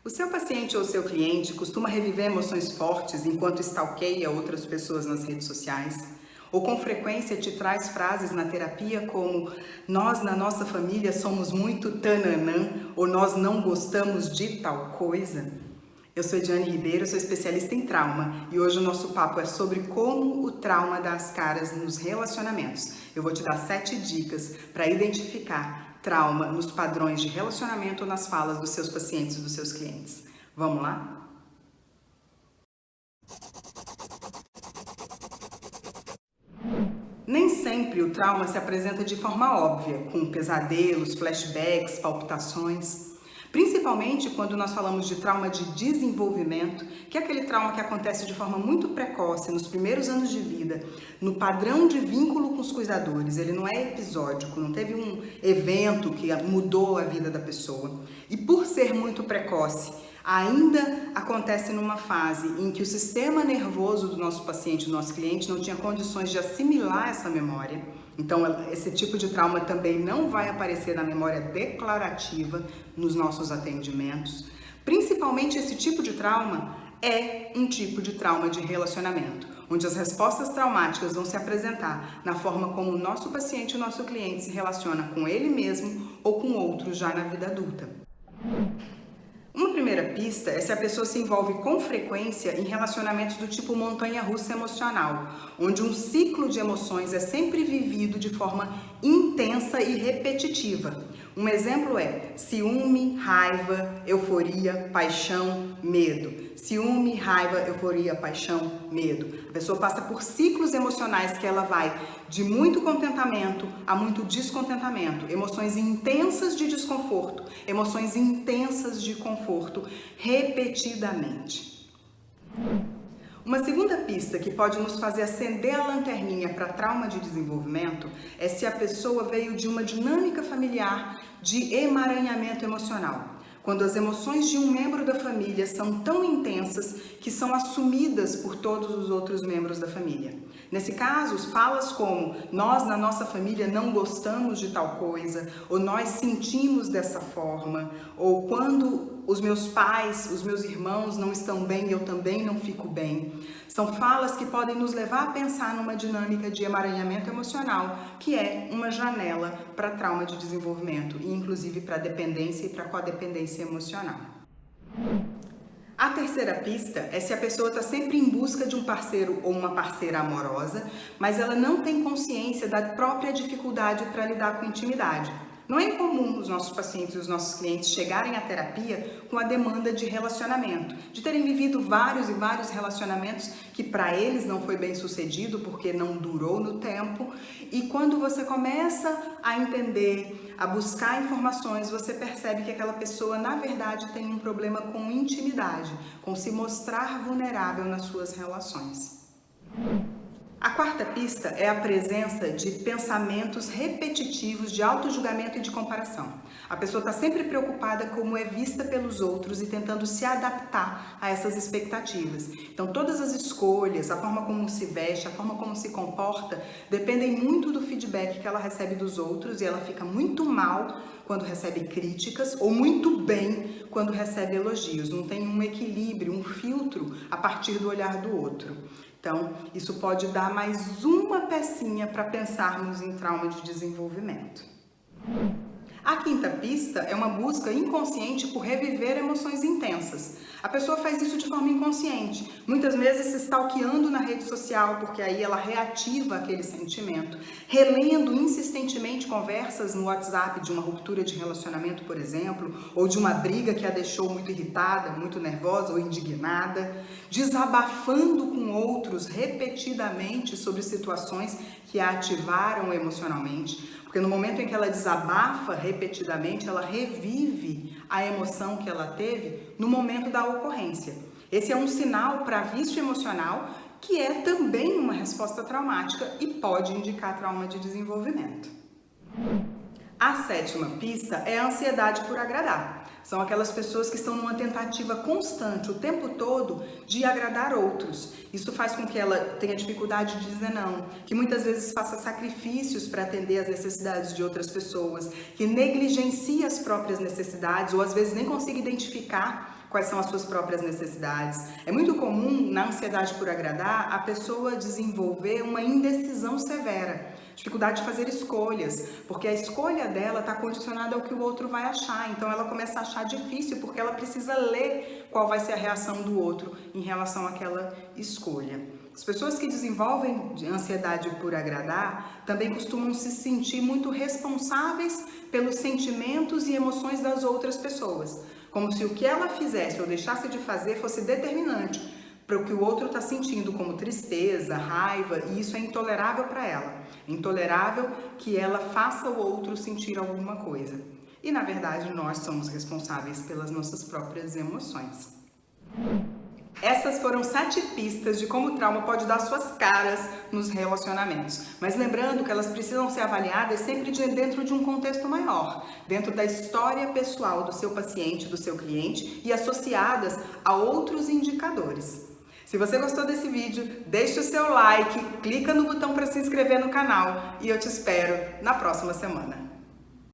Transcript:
O seu paciente ou seu cliente costuma reviver emoções fortes enquanto stalkeia outras pessoas nas redes sociais? Ou com frequência te traz frases na terapia como nós na nossa família somos muito tananã ou nós não gostamos de tal coisa? Eu sou Ediane Ribeiro, sou especialista em trauma e hoje o nosso papo é sobre como o trauma dá as caras nos relacionamentos. Eu vou te dar 7 dicas para identificar trauma nos padrões de relacionamento ou nas falas dos seus pacientes e dos seus clientes. Vamos lá? Nem sempre o trauma se apresenta de forma óbvia, com pesadelos, flashbacks, palpitações. Principalmente quando nós falamos de trauma de desenvolvimento, que é aquele trauma que acontece de forma muito precoce, nos primeiros anos de vida, no padrão de vínculo com os cuidadores. Ele não é episódico, não teve um evento que mudou a vida da pessoa. E por ser muito precoce, ainda acontece numa fase em que o sistema nervoso do nosso paciente, do nosso cliente, não tinha condições de assimilar essa memória. Então, esse tipo de trauma também não vai aparecer na memória declarativa nos nossos atendimentos. Principalmente esse tipo de trauma é um tipo de trauma de relacionamento, onde as respostas traumáticas vão se apresentar na forma como o nosso paciente, o nosso cliente se relaciona com ele mesmo ou com outros já na vida adulta. Uma primeira pista é se a pessoa se envolve com frequência em relacionamentos do tipo montanha-russa emocional, onde um ciclo de emoções é sempre vivido de forma intensa e repetitiva. Um exemplo é ciúme, raiva, euforia, paixão, medo. Ciúme, raiva, euforia, paixão, medo. A pessoa passa por ciclos emocionais que ela vai de muito contentamento a muito descontentamento, emoções intensas de desconforto, emoções intensas de conforto, repetidamente. Uma segunda pista que pode nos fazer acender a lanterninha para trauma de desenvolvimento é se a pessoa veio de uma dinâmica familiar de emaranhamento emocional. Quando as emoções de um membro da família são tão intensas que são assumidas por todos os outros membros da família. Nesse caso, falas como nós na nossa família não gostamos de tal coisa, ou nós sentimos dessa forma, ou quando os meus pais, os meus irmãos não estão bem, eu também não fico bem. São falas que podem nos levar a pensar numa dinâmica de emaranhamento emocional, que é uma janela para trauma de desenvolvimento, e inclusive para dependência e para codependência emocional. A terceira pista é se a pessoa está sempre em busca de um parceiro ou uma parceira amorosa, mas ela não tem consciência da própria dificuldade para lidar com intimidade. Não é incomum os nossos pacientes e os nossos clientes chegarem à terapia com a demanda de relacionamento, de terem vivido vários e vários relacionamentos que para eles não foi bem sucedido porque não durou no tempo. E quando você começa a entender, a buscar informações, você percebe que aquela pessoa na verdade tem um problema com intimidade, com se mostrar vulnerável nas suas relações. A quarta pista é a presença de pensamentos repetitivos de autojulgamento e de comparação. A pessoa está sempre preocupada como é vista pelos outros e tentando se adaptar a essas expectativas. Então, todas as escolhas, a forma como se veste, a forma como se comporta, dependem muito do feedback que ela recebe dos outros e ela fica muito mal quando recebe críticas ou muito bem quando recebe elogios. Não tem um equilíbrio, um filtro a partir do olhar do outro. Então, isso pode dar mais uma pecinha para pensarmos em trauma de desenvolvimento. A quinta pista é uma busca inconsciente por reviver emoções intensas. A pessoa faz isso de forma inconsciente, muitas vezes se stalkeando na rede social, porque aí ela reativa aquele sentimento, relendo insistentemente conversas no WhatsApp de uma ruptura de relacionamento, por exemplo, ou de uma briga que a deixou muito irritada, muito nervosa ou indignada, desabafando com outros repetidamente sobre situações que a ativaram emocionalmente. Porque no momento em que ela desabafa repetidamente, ela revive a emoção que ela teve no momento da ocorrência. Esse é um sinal para vício emocional, que é também uma resposta traumática e pode indicar trauma de desenvolvimento. A sétima pista é a ansiedade por agradar. São aquelas pessoas que estão numa tentativa constante o tempo todo de agradar outros. Isso faz com que ela tenha dificuldade de dizer não, que muitas vezes faça sacrifícios para atender às necessidades de outras pessoas, que negligencie as próprias necessidades ou às vezes nem consiga identificar quais são as suas próprias necessidades. É muito comum, na ansiedade por agradar, a pessoa desenvolver uma indecisão severa, dificuldade de fazer escolhas, porque a escolha dela está condicionada ao que o outro vai achar. Então ela começa a achar difícil, porque ela precisa ler qual vai ser a reação do outro em relação àquela escolha. As pessoas que desenvolvem ansiedade por agradar também costumam se sentir muito responsáveis pelos sentimentos e emoções das outras pessoas, como se o que ela fizesse ou deixasse de fazer fosse determinante para o que o outro está sentindo, como tristeza, raiva, e isso é intolerável para ela. É intolerável que ela faça o outro sentir alguma coisa. E na verdade nós somos responsáveis pelas nossas próprias emoções. Essas foram 7 pistas de como o trauma pode dar suas caras nos relacionamentos. Mas lembrando que elas precisam ser avaliadas sempre dentro de um contexto maior, dentro da história pessoal do seu paciente, do seu cliente e associadas a outros indicadores. Se você gostou desse vídeo, deixe o seu like, clica no botão para se inscrever no canal e eu te espero na próxima semana.